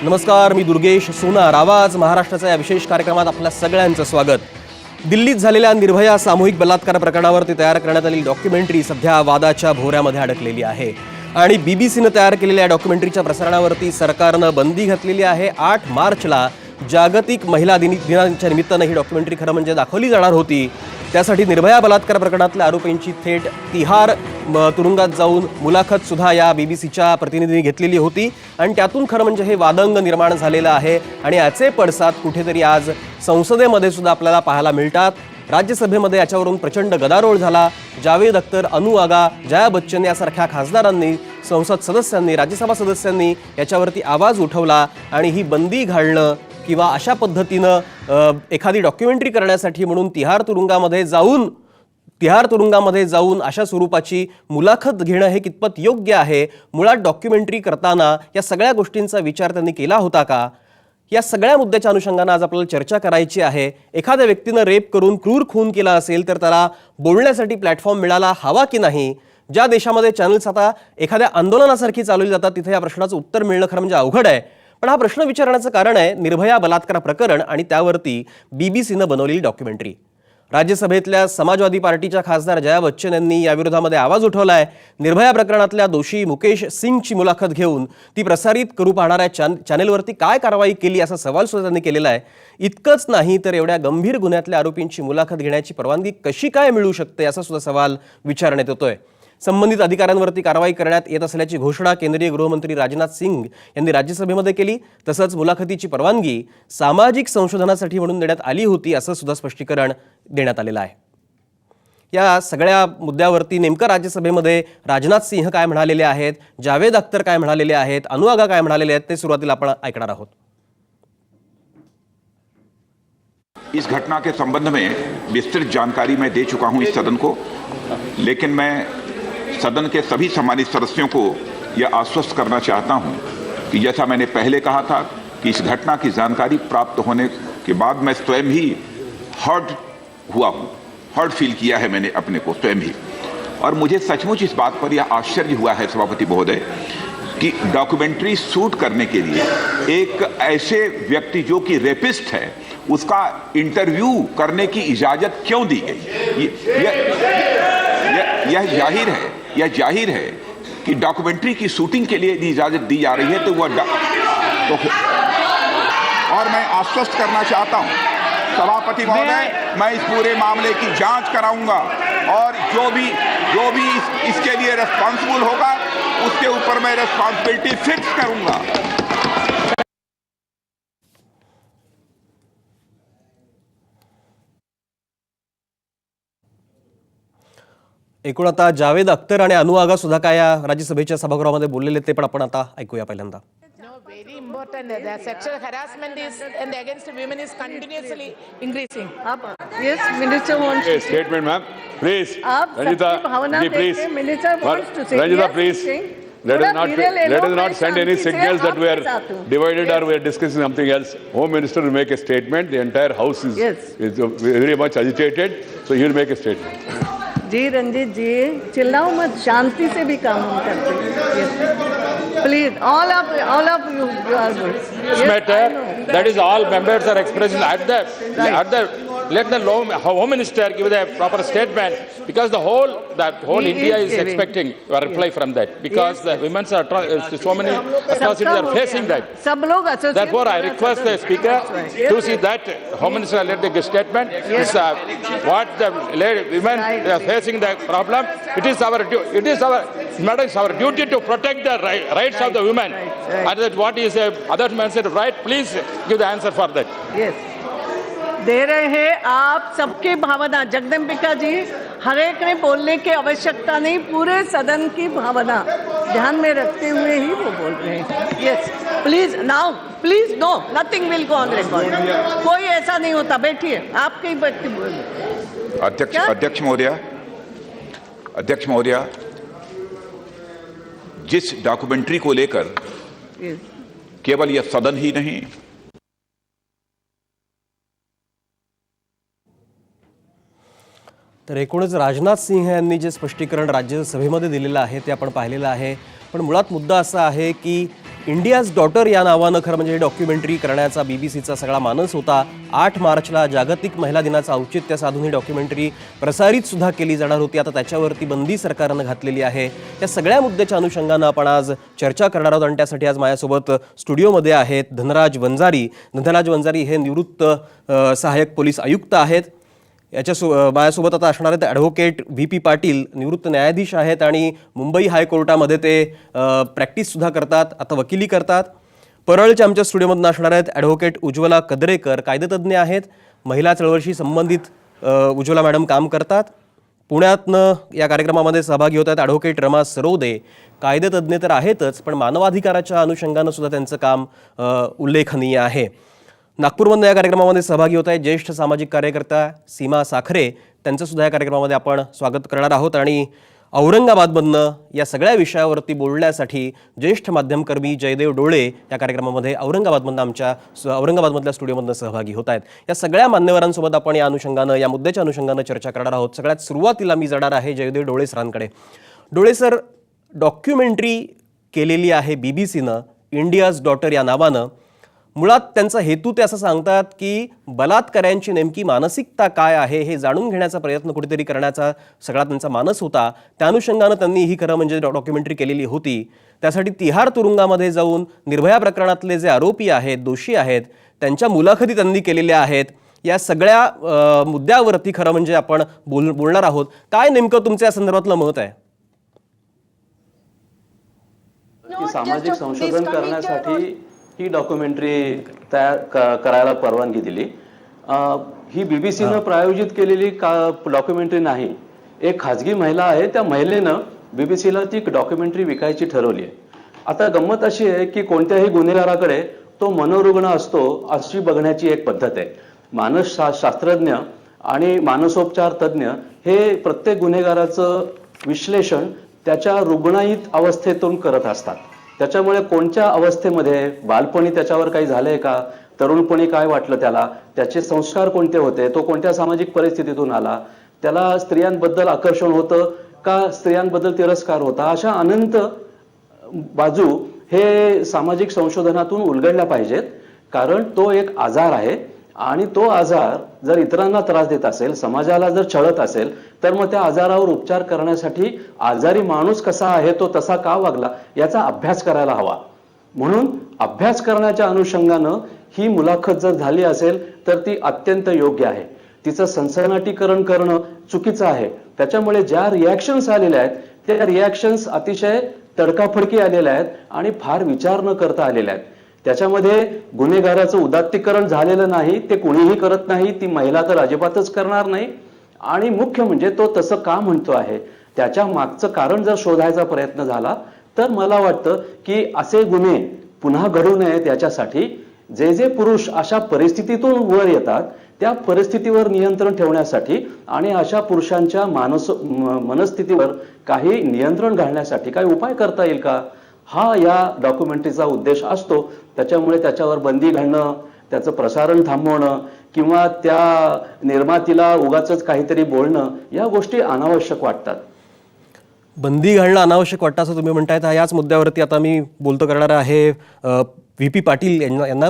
नमस्कार, मी दुर्गेश सोनार. आवाज महाराष्ट्राच्या या विशेष कार्यक्रमात आपल्या सगळ्यांचं स्वागत. दिल्लीत झालेल्या निर्भया सामूहिक बलात्कार प्रकरणावरती तयार करण्यात आलेली डॉक्युमेंटरी सध्या वादाच्या भोवऱ्यामध्ये अडकलेली आहे आणि बीबीसीनं तयार केलेल्या डॉक्युमेंटरीच्या प्रसारणावरती सरकारनं बंदी घातलेली आहे. 8 मार्चला जागतिक महिला दिनाच्या निमित्तानं ही डॉक्युमेंटरी खरं म्हणजे दाखवली जाणार होती. त्यासाठी निर्भया बलात्कार प्रकरणातल्या आरोपींची थेट तिहार तुरुंगात जाऊन मुलाखत सुद्धा या बीबीसीच्या प्रतिनिधींनी घेतलेली होती आणि त्यातून खरं म्हणजे हे वादंग निर्माण झालेलं आहे आणि याचे पडसाद कुठेतरी आज संसदेमध्ये सुद्धा आपल्याला पाहायला मिळतात. राज्यसभेमध्ये याच्यावरून प्रचंड गदारोळ झाला. जावेद अख्तर, अनु आगा, जया बच्चन यासारख्या खासदारांनी, संसद सदस्यांनी, राज्यसभा सदस्यांनी याच्यावरती आवाज उठवला आणि ही बंदी घालणं किंवा अशा पद्धतीनं एखादी डॉक्युमेंटरी करण्यासाठी म्हणून तिहार तुरुंगामध्ये जाऊन अशा स्वरूपाची मुलाखत घेणं हे कितपत योग्य आहे. मुळात डॉक्युमेंटरी करताना या सगळ्या गोष्टींचा विचार त्यांनी केला होता का? या सगळ्या मुद्द्याच्या अनुषंगानं आज आपल्याला चर्चा करायची आहे. एखाद्या व्यक्तीनं रेप करून क्रूर खून केला असेल तर त्याला बोलण्यासाठी प्लॅटफॉर्म मिळाला हवा की नाही? ज्या देशामध्ये चॅनल्स आता एखाद्या आंदोलनासारखी चालवली जातात तिथे या प्रश्नाचं उत्तर मिळणं खरं म्हणजे अवघड आहे. पण हा प्रश्न विचारण्याचं कारण आहे निर्भया बलात्कार प्रकरण आणि त्यावरती बीबीसीनं बनवलेली डॉक्युमेंटरी. राज्यसभेतल्या समाजवादी पार्टीच्या खासदार जया बच्चन यांनी या विरोधामध्ये आवाज उठवलाय. निर्भया प्रकरणातल्या दोषी मुकेश सिंगची मुलाखत घेऊन ती प्रसारित करू पाहणाऱ्या चॅनेलवरती काय कारवाई केली असा सवाल सुद्धा त्यांनी केलेला आहे. इतकंच नाही तर एवढ्या गंभीर गुन्ह्यातल्या आरोपींची मुलाखत घेण्याची परवानगी कशी काय मिळू शकते असा सुद्धा सवाल विचारण्यात येतोय. संबंधित अधिकाऱ्यांवरती कारवाई करण्यात येत असल्याची घोषणा केंद्रीय गृहमंत्री राजनाथ सिंग यांनी राज्यसभेमध्ये केली. तसंच मुलाखतीची परवानगी सामाजिक संशोधनासाठी म्हणून देण्यात आली होती असं सुद्धा स्पष्टीकरण देण्यात आलेलं आहे. या सगळ्या मुद्द्यावरती नेमकं राज्यसभेमध्ये राजनाथ सिंह काय म्हणालेले आहेत, जावेद अख्तर काय म्हणालेले आहेत, अनु आगा काय म्हणालेले आहेत ते सुरुवातीला आपण ऐकणार आहोत. इस घटना के संबंध में विस्तृत जानकारी मैं दे चुका हूं इस सदन को, लेकिन मैं सदन के सभी सम्मानित सदस्यों को यह आश्वस्त करना चाहता हूं कि जैसा मैंने पहले कहा था कि इस घटना की जानकारी प्राप्त होने के बाद मैं स्वयं ही हर्ट हुआ हूं, हर्ट फील किया है मैंने अपने को स्वयं ही. और मुझे सचमुच इस बात पर यह आश्चर्य हुआ है सभापति महोदय कि डॉक्यूमेंट्री शूट करने के लिए एक ऐसे व्यक्ति जो कि रेपिस्ट है उसका इंटरव्यू करने की इजाजत क्यों दी गई. यह जाहिर है कि डॉक्यूमेंट्री की शूटिंग के लिए इजाजत दी जा रही है तो वह और मैं आश्वस्त करना चाहता हूं सभापति महोदय, मैं इस पूरे मामले की जांच कराऊंगा और जो भी इसके लिए रिस्पांसिबल होगा उसके ऊपर मैं रिस्पांसिबिलिटी फिक्स करूंगा. एकूण आता जावेद अख्तर आणि अनु आगा सुद्धा काय या राज्यसभेच्या सभागृहामध्ये बोललेले ते पण आपण आता ऐकूया पहिल्यांदा. Very important. The sexual harassment is and against women is continuously increasing. Yes, Minister wants a to say. statement, ma'am. Please, आप Ranjita, सबकी भावना जी, please. देख के Minister wants to say. Ranjita, Yes, please. saying. Let थोड़ा us धीरे ले low, not मैं send any Shanti say signals that we are आपके साथ हूँ. divided Yes. or we are discussing something else. Home Minister will make a statement. The entire House is Yes. very much agitated, so he will make a statement. जी रंजीत जी, चिल्लाओ मत, शांति से भी काम हम करते हैं. Please, all of you are good. This matter, that is all members are expressing at the let the Home Minister give the proper statement because the whole He India is is giving. expecting a reply from that because the women's are so many atrocities are facing that. सब लोग associate. Therefore, I request the Speaker to see that Home Minister let the statement. Yes. What the women they are facing the problem. It is our madam, it's our duty to protect the rights of the women. Right. And that what is other man said right. Please give the answer for that. Yes. दे रहे हैं आप सबकी भावना. जगदम्बिका जी, हर एक ने बोलने की आवश्यकता नहीं, पूरे सदन की भावना ध्यान में रखते हुए ही वो बोल रहे हैं. Yes, please now, please no, nothing will go on record. कोई ऐसा नहीं होता. बैठिए, आपके ही व्यक्ति बोलिए. अध्यक्ष महोदया, जिस डॉक्यूमेंट्री को लेकर केवल यह सदन ही नहीं तर एकूणच राजनाथ सिंह यांनी जे स्पष्टीकरण राज्यसभेमध्ये दिलेलं आहे ते आपण पाहिलेलं आहे. पण मुळात मुद्दा असा आहे की इंडियाज डॉटर या नावानं खरं म्हणजे डॉक्युमेंटरी करण्याचा बीबीसीचा सगळा मानस होता. 8 मार्चला जागतिक महिला दिनाचं औचित्य साधून ही डॉक्युमेंटरी प्रसारित सुद्धा केली जाणार होती. आता त्याच्यावरती बंदी सरकारनं घातलेली आहे. या सगळ्या मुद्द्याच्या अनुषंगानं आपण आज चर्चा करणार आहोत आणि त्यासाठी आज माझ्यासोबत स्टुडिओमध्ये आहेत धनराज वंजारी. धनराज वंजारी हे निवृत्त सहाय्यक पोलीस आयुक्त आहेत. माझ्यासोबत आता असणार आहेत ॲडव्होकेट VP पाटील, निवृत्त न्यायाधीश आहेत आणि मुंबई हायकोर्टामध्ये ते प्रॅक्टिससुद्धा करतात, आता वकिली करतात. परळच्या आमच्या स्टुडिओमधून असणार आहेत ॲडव्होकेट उज्ज्वला कदरेकर, कायदेतज्ञ आहेत. महिला चळवळीशी संबंधित उज्ज्वला मॅडम काम करतात. पुण्यातनं या कार्यक्रमामध्ये सहभागी होत आहेत ॲडव्होकेट रमा सरोदे, कायदेतज्ञ तर आहेतच पण मानवाधिकाराच्या अनुषंगानं सुद्धा त्यांचं काम उल्लेखनीय आहे. नागपूरमधून या कार्यक्रमामध्ये सहभागी होत आहे ज्येष्ठ सामाजिक कार्यकर्ता सीमा साखरे, त्यांचं सुद्धा या कार्यक्रमामध्ये आपण स्वागत करणार आहोत. आणि औरंगाबादमधनं या सगळ्या विषयावरती बोलण्यासाठी ज्येष्ठ माध्यमकर्मी जयदेव डोळे या कार्यक्रमामध्ये औरंगाबादमधल्या स्टुडिओमधनं सहभागी होत आहेत. या सगळ्या मान्यवरांसोबत आपण या अनुषंगानं, या मुद्द्याच्या अनुषंगानं चर्चा करणार आहोत. सगळ्यात सुरुवातीला मी जाणार आहे जयदेव डोळे सरांकडे. डोळे सर, डॉक्युमेंटरी केलेली आहे बीबीसीनं इंडियाज डॉटर या नावानं. मुळात त्यांचा हेतू ते असं सांगतात की बलात्काऱ्यांची नेमकी मानसिकता काय आहे हे जाणून घेण्याचा प्रयत्न कुठेतरी करण्याचा सगळा त्यांचा मानस होता. त्या अनुषंगानं त्यांनी ही खरं म्हणजे डॉक्युमेंटरी केलेली होती. त्यासाठी तिहार तुरुंगामध्ये जाऊन निर्भया प्रकरणातले जे आरोपी आहेत, दोषी आहेत, त्यांच्या मुलाखती त्यांनी केलेल्या आहेत. या सगळ्या मुद्द्यावरती खरं म्हणजे आपण बोलणार आहोत. काय नेमकं तुमचं या संदर्भातलं मत आहे? की सामाजिक संशोधन करण्यासाठी ही डॉक्युमेंटरी तयार करायला परवानगी दिली. ही बीबीसीनं प्रायोजित केलेली डॉक्युमेंटरी नाही. एक खाजगी महिला आहे, त्या महिलेनं बीबीसीला ती डॉक्युमेंटरी विकायची ठरवली आहे. आता गंमत अशी आहे की कोणत्याही गुन्हेगाराकडे तो मनोरुग्ण असतो अशी बघण्याची एक पद्धत आहे. मानसशास्त्रज्ञ आणि मानसोपचार तज्ज्ञ हे प्रत्येक गुन्हेगाराचं विश्लेषण त्याच्या रुग्णायित अवस्थेतून करत असतात. त्याच्यामुळे कोणत्या अवस्थेमध्ये, बालपणी त्याच्यावर काही झालंय का, तरुणपणी काय वाटलं त्याला, त्याचे संस्कार कोणते होते, तो कोणत्या सामाजिक परिस्थितीतून आला, त्याला स्त्रियांबद्दल आकर्षण होतं का, स्त्रियांबद्दल तिरस्कार होता, अशा अनंत बाजू हे सामाजिक संशोधनातून उलगडल्या पाहिजेत. कारण तो एक आजार आहे आणि तो आजार जर इतरांना त्रास देत असेल, समाजाला जर छळत असेल, तर मग त्या आजारावर उपचार करण्यासाठी आजारी माणूस कसा आहे, तो तसा का वागला, याचा अभ्यास करायला हवा. म्हणून अभ्यास करण्याच्या अनुषंगानं ही मुलाखत जर झाली असेल तर ती अत्यंत योग्य आहे. तिचं सनसनाटीकरण करणं चुकीचं आहे. त्याच्यामुळे ज्या रिॲक्शन्स आलेल्या आहेत त्या रिॲक्शन्स अतिशय तडकाफडकी आलेल्या आहेत आणि फार विचार न करता आलेल्या आहेत. त्याच्यामध्ये गुन्हेगाराचं उदात्तीकरण झालेलं नाही, ते कुणीही करत नाही, ती महिला तर अजिबातच करणार नाही. आणि मुख्य म्हणजे तो तसं का म्हणतो आहे, त्याच्या मागचं कारण जर शोधायचा प्रयत्न झाला तर मला वाटतं की असे गुन्हे पुन्हा घडू नयेत याच्यासाठी जे जे पुरुष अशा परिस्थितीतून वर येतात त्या परिस्थितीवर नियंत्रण ठेवण्यासाठी आणि अशा पुरुषांच्या मनस्थितीवर काही नियंत्रण घालण्यासाठी काही उपाय करता येईल का, हा या डॉक्युमेंटरीचा उद्देश असतो. त्याच्यामुळे त्याच्यावर बंदी घालणं, त्याचं प्रसारण थांबवणं किंवा त्या निर्मातीला उगाचच काहीतरी बोलणं, या गोष्टी अनावश्यक वाटतात. बंदी घालणं अनावश्यक वाटतं असं तुम्ही म्हणतायत. याच मुद्द्यावरती आता मी बोलतो करणार आहे VP पाटील यांना.